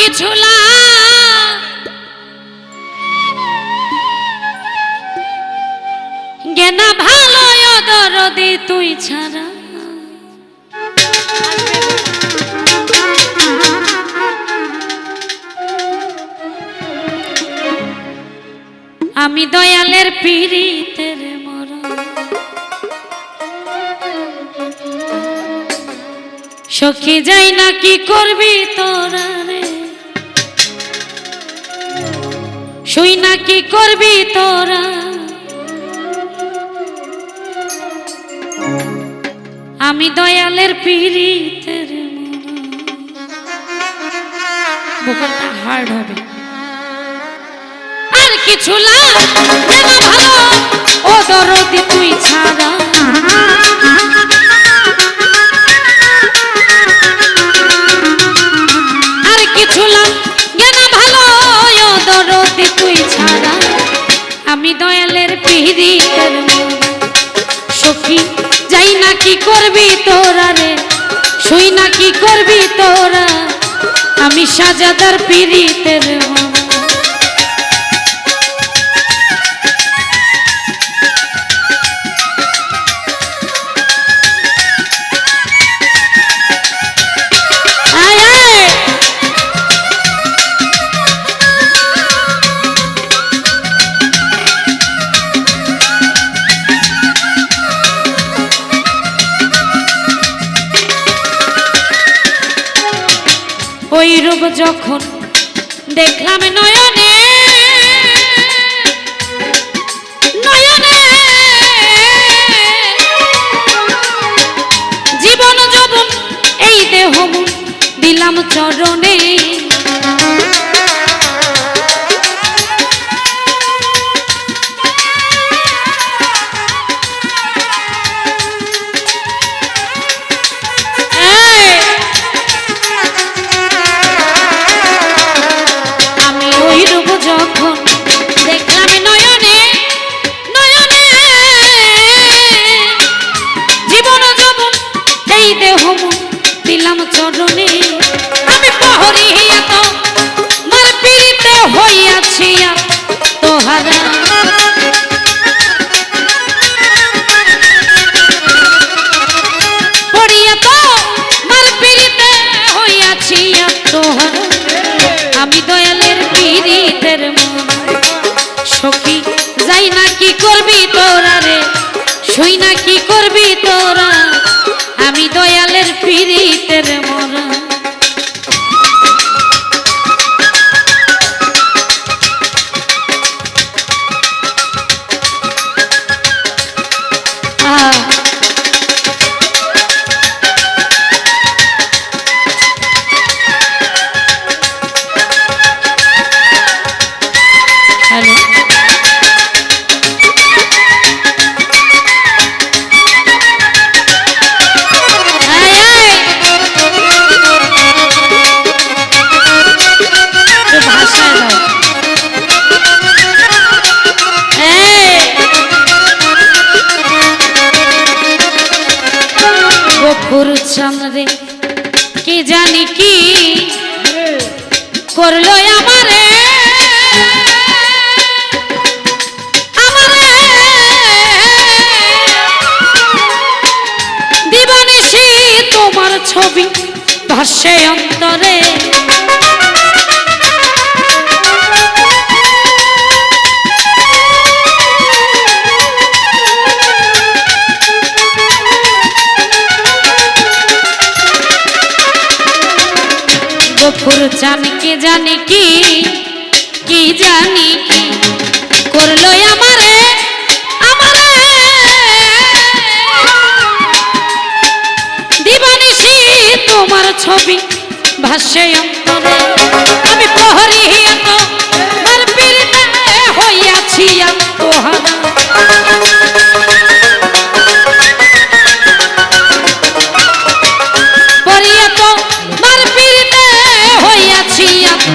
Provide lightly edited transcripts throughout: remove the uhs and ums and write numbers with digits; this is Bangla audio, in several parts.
কিছু জ্ঞানা ভালো দরদি তুই ছাড়া আমি দয়ালের পীড়িতের মরণ সখী যাই না কি করবি তোরা রে শুই না কি করবি তোরা আমি দয়ালের পীড়িতের মরণ ভোকালটা হার্ড হবে আর কিছু ভালো ও দরদি তুই ছাড়া আর কিছু জ্ঞানা ভালো ও দরদি তুই ছাড়া আমি দয়ালের পীড়িতের সখী যাই না কি করবি তোরা রে শুই না কি করবি তোরা আমি সাজাদার পীড়িতের ওই রূপ যখন দেখলাম নয়নে নয়নে জীবন যৌবন এই দেহ দিলাম চরণে দিলাম চরণে আমি পহরিয়া তো মার পীড়িতে হইয়াছি তোহারা পড়িয়া তো মার পীড়িতে হইয়াছি তোহারা আমি দয়ালের পীড়িতের মন সখী যাই না কি করবি তোরা রে শুই না কি করবি তোরা আমি দয়ালের পীড়িতের মরা সামনে কি জানি কি করলো আমারে আমারে দিবানিশি তোমার ছবি ভাসে অন্তরে জানি কি জানি কি কি জানি কি করলো আমারে আমারে দিবানিশি তোমার ছবি ভাসে অন্তরে আমি পহরিয়া তো মার পীড়িতে হইয়াছি তোহারা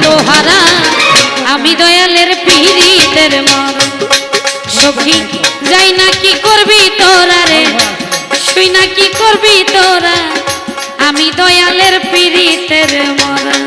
তোহারা আমি দয়ালের পীড়িতের মরণ সখী যাই না কি করবি তোরা রে শুই না কি করবি তোরা আমি দয়ালের পীড়িতের মরণ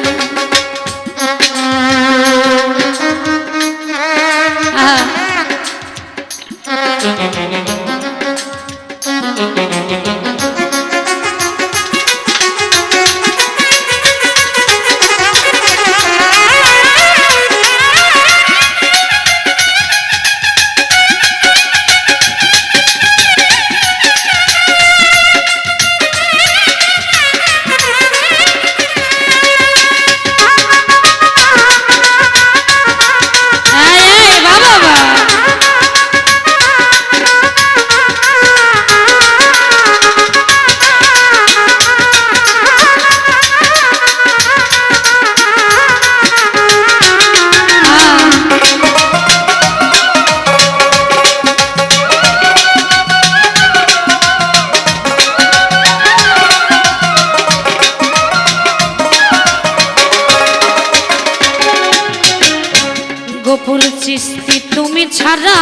গফুর চিস্তি তুমি ছাড়া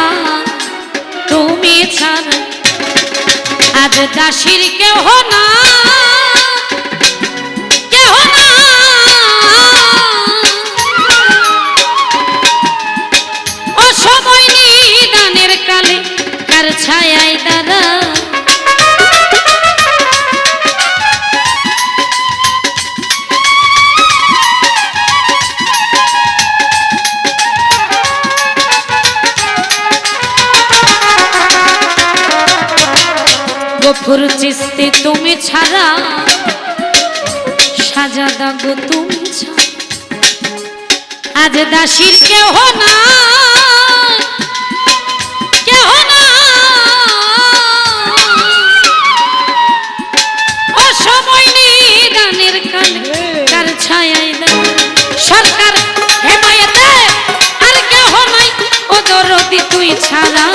আজ দাসীর কেহ না অসময় নিদানের কালে কার ছায়ায় দাঁড়া গফুর চিস্তি তুমি ছাড়া সাজাদা গো তুমি ছাড়া আজ দাসীর কেহ না অসময় নিদানের কালে কার ছায়ায় সরকার হেমায়েতে আর কেহ নাই ও দরদি তুই ছাড়া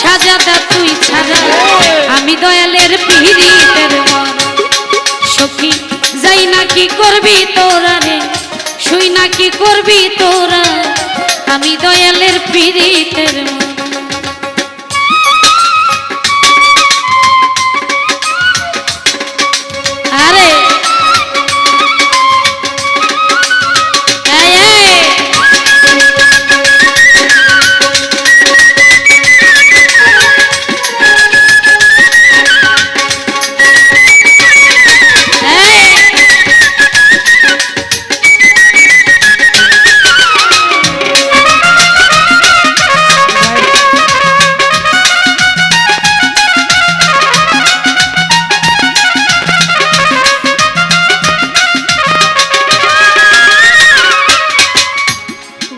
সাজাদা তুই ছাড়া আমি দয়ালের পিরিতের মন সখী যাই না কি করবি তোরা রে শুই না কি করবি তোরা আমি দয়ালের পিরিতের মন আরে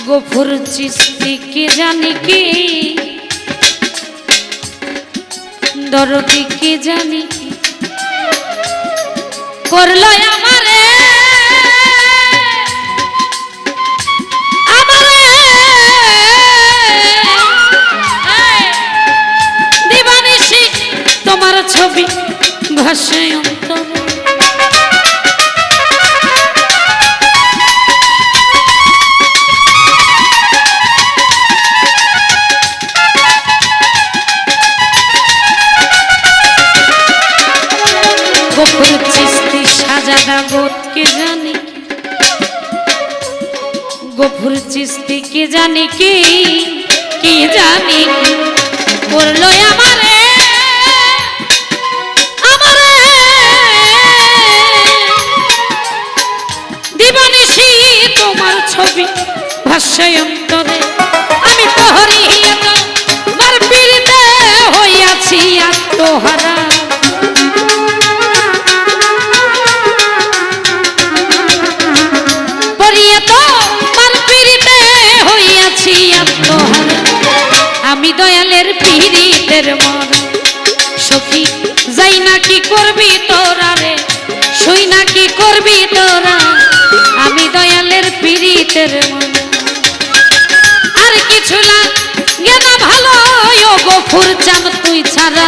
গফুর চিস্তি কে জানি কি দরদি কে জানি কি করলো আমারে দিবানিশি তোমার ছবি ভাসে অন্তরে গফুর চিস্তি সাজাদা গোত কে জানি গফুর চিস্তি কে জানি কি জানি করলো আমারে দিবানিশি তোমার ছবি ভাসে অন্তরে আমি তো হরিয়া তোমার পীড়িতে হইয়াছি আত্মহারা আমি দয়ালের পিরিতের মন সখী যাই না কি করবি তোরা রে শুই না কি করবি তোরা আমি দয়ালের পিরিতের মন আর কিছু লাগে না ভালো ও গফুর চাঁদ তুই ছাড়া